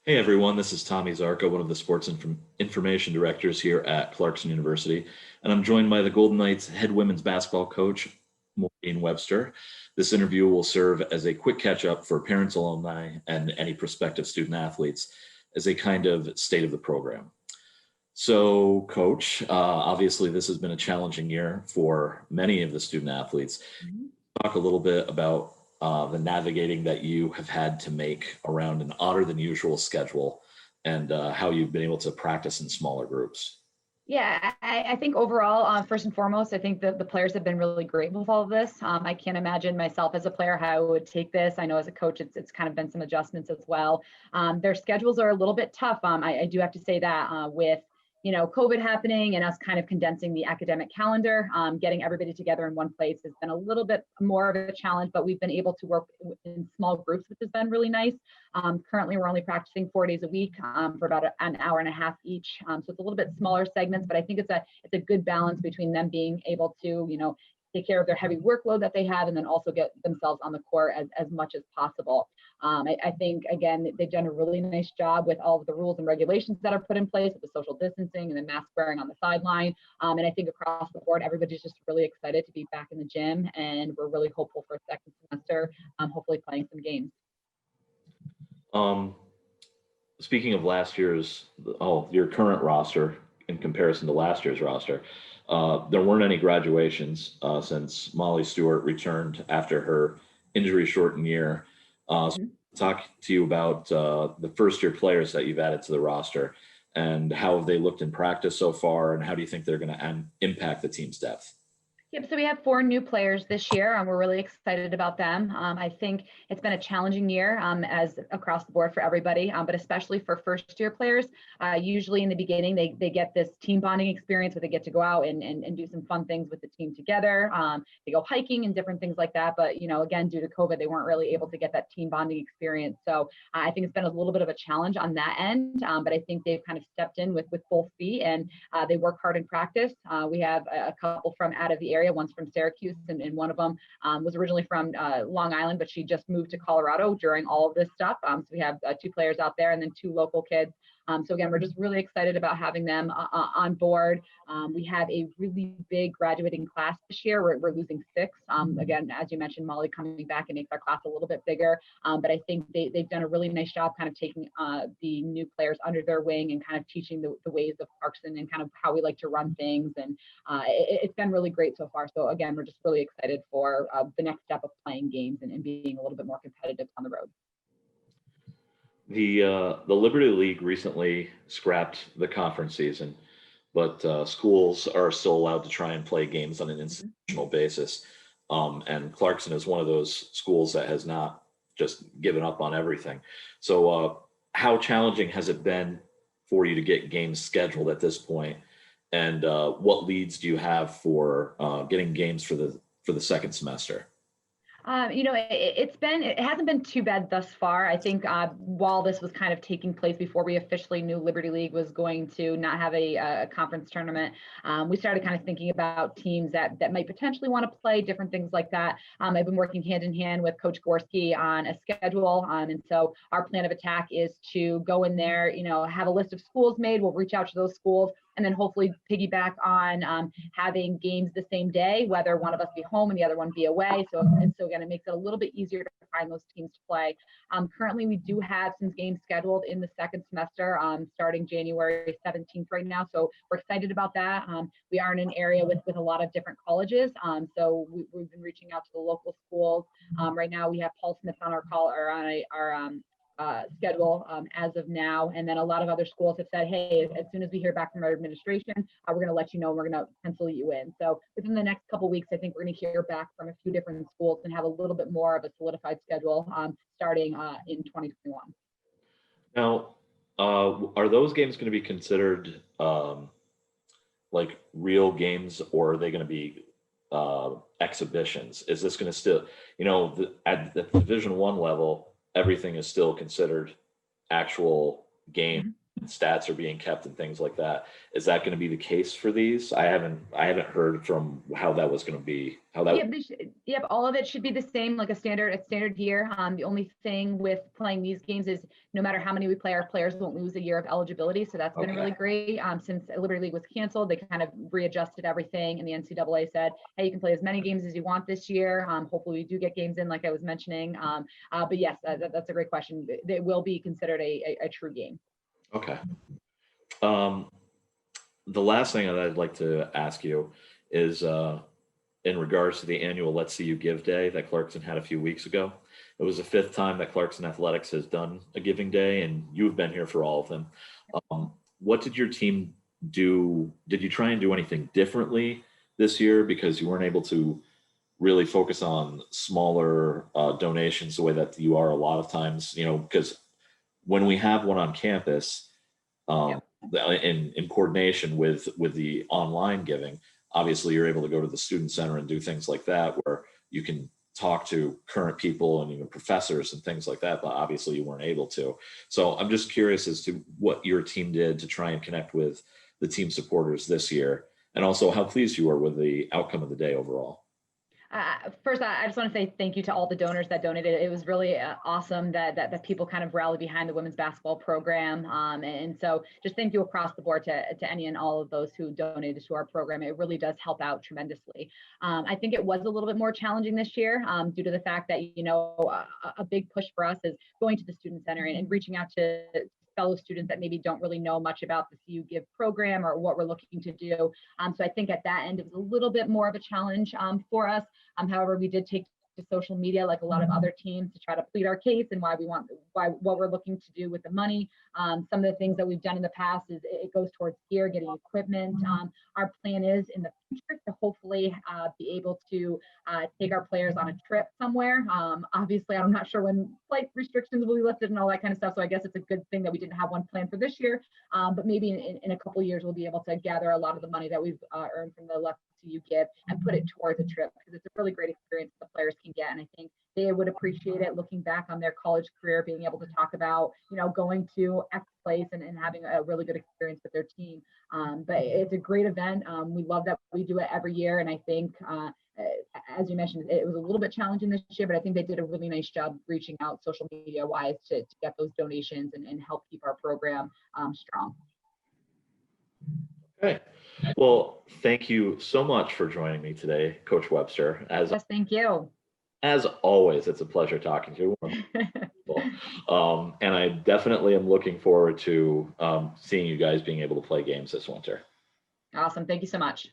Hey everyone, this is Tommy Zarka, one of the sports information directors here at Clarkson University, and I'm joined by the Golden Knights head women's basketball coach, Maureen Webster. This interview will serve as a quick catch up for parents, alumni, and any prospective student athletes as a kind of state of the program. So, coach, obviously this has been a challenging year for many of the student athletes. Mhm. Talk a little bit about the navigating that you have had to make around an odder than usual schedule and how you've been able to practice in smaller groups. Yeah, I think overall, first and foremost, I think that the players have been really great with all of this. I can't imagine myself as a player how I would take this. I know as a coach, it's kind of been some adjustments as well. Their schedules are a little bit tough. I do have to say that with COVID happening and us kind of condensing the academic calendar, getting everybody together in one place has been a little bit more of a challenge. But we've been able to work in small groups, which has been really nice. Currently, we're only practicing 4 days a week for about an hour and a half each. So it's a little bit smaller segments, but I think it's a good balance between them being able to, take care of their heavy workload that they have and then also get themselves on the court as much as possible. I think, again, they've done a really nice job with all of the rules and regulations that are put in place with the social distancing and the mask wearing on the sideline. And I think across the board, everybody's just really excited to be back in the gym, and we're really hopeful for a second semester, hopefully playing some games. Um, Speaking of your current roster in comparison to last year's roster, there weren't any graduations since Molly Stewart returned after her injury-shortened year. So Mhm. talk to you about the first-year players that you've added to the roster and how have they looked in practice so far, and how do you think they're going to impact the team's depth? Yep. So we have four new players this year, and we're really excited about them. I think it's been a challenging year as across the board for everybody, but especially for first-year players. Usually in the beginning, they get this team bonding experience where they get to go out and do some fun things with the team together. They go hiking and different things like that. But again, due to COVID, they weren't really able to get that team bonding experience. So I think it's been a little bit of a challenge on that end. But I think they've kind of stepped in with both feet, and they work hard in practice. We have a couple from out of the area. One's from Syracuse, and one of them was originally from Long Island, but she just moved to Colorado during all of this stuff. So we have two players out there and then two local kids. So again, we're just really excited about having them on board. We have a really big graduating class this year. We're losing six. Again, as you mentioned, Molly coming back and makes our class a little bit bigger. But I think they've done a really nice job kind of taking the new players under their wing and kind of teaching the ways of Clarkson and kind of how we like to run things. And it's been really great so far. So again, we're just really excited for the next step of playing games and being a little bit more competitive on the road. The Liberty League recently scrapped the conference season, but schools are still allowed to try and play games on an Mhm. institutional basis. And Clarkson is one of those schools that has not just given up on everything. So, how challenging has it been for you to get games scheduled at this point? And what leads do you have for getting games for the second semester? It hasn't been too bad thus far. I think while this was kind of taking place before we officially knew Liberty League was going to not have a conference tournament, we started kind of thinking about teams that might potentially want to play different things like that. I've been working hand in hand with Coach Gorski on a schedule, and so our plan of attack is to go in there, have a list of schools made. We'll reach out to those schools and then hopefully piggyback on having games the same day, whether one of us be home and the other one be away. So again, it makes it a little bit easier to find those teams to play. Currently, we do have some games scheduled in the second semester, starting January 17th right now. So we're excited about that. We are in an area with a lot of different colleges. So we've been reaching out to the local schools. Right now, we have Paul Smith on our call or on our schedule as of now. And then a lot of other schools have said, hey, as soon as we hear back from our administration, we're going to let you know, and we're going to pencil you in. So within the next couple of weeks, I think we're going to hear back from a few different schools and have a little bit more of a solidified schedule starting in 2021. Now, are those games going to be considered like real games, or are they going to be exhibitions? Is this going to still, at the Division One level, everything is still considered actual game, Mhm. stats are being kept and things like that. Is that going to be the case for these? I haven't heard from how that was going to be. How that. Yep, all of it should be the same, like a standard year. The only thing with playing these games is no matter how many we play, our players won't lose a year of eligibility. So that's been really great. Since Liberty League was canceled, they kind of readjusted everything, and the NCAA said, hey, you can play as many games as you want this year. Hopefully we do get games in, like I was mentioning. But yes, that's a great question. It will be considered a true game. Okay. The last thing that I'd like to ask you is in regards to the annual Let's See You Give Day that Clarkson had a few weeks ago. It was the 5th time that Clarkson Athletics has done a giving day, and you've been here for all of them. What did your team do? Did you try and do anything differently this year because you weren't able to really focus on smaller donations the way that you are a lot of times, because when we have one on campus, in coordination with the online giving, obviously you're able to go to the student center and do things like that where you can talk to current people and even professors and things like that, but obviously you weren't able to. So I'm just curious as to what your team did to try and connect with the team supporters this year, and also how pleased you were with the outcome of the day overall. First, I just want to say thank you to all the donors that donated. It was really awesome that people kind of rallied behind the women's basketball program. And so just thank you across the board to any and all of those who donated to our program. It really does help out tremendously. I think it was a little bit more challenging this year due to the fact that, a big push for us is going to the student center and reaching out to fellow students that maybe don't really know much about the CU Give program or what we're looking to do. So I think at that end, it was a little bit more of a challenge for us. However, we did take to social media like a lot of other teams to try to plead our case and what we're looking to do with the money. Some of the things that we've done in the past is it goes towards gear, getting equipment. Our plan is in the future to hopefully be able to take our players on a trip somewhere. Obviously, I'm not sure when flight restrictions will be lifted and all that kind of stuff. So I guess it's a good thing that we didn't have one plan for this year. But maybe in a couple of years, we'll be able to gather a lot of the money that we've earned from the Let's See You Give and put it towards a trip, because it's a really great experience the players can get. And I think they would appreciate it looking back on their college career, being able to talk about, going to X place and having a really good experience with their team. But it's a great event. We love that we do it every year. And I think, as you mentioned, it was a little bit challenging this year, but I think they did a really nice job reaching out social media wise to get those donations and help keep our program strong. Okay. Well, thank you so much for joining me today, Coach Webster. Yes, thank you. As always, it's a pleasure talking to you. And I definitely am looking forward to seeing you guys being able to play games this winter. Awesome. Thank you so much.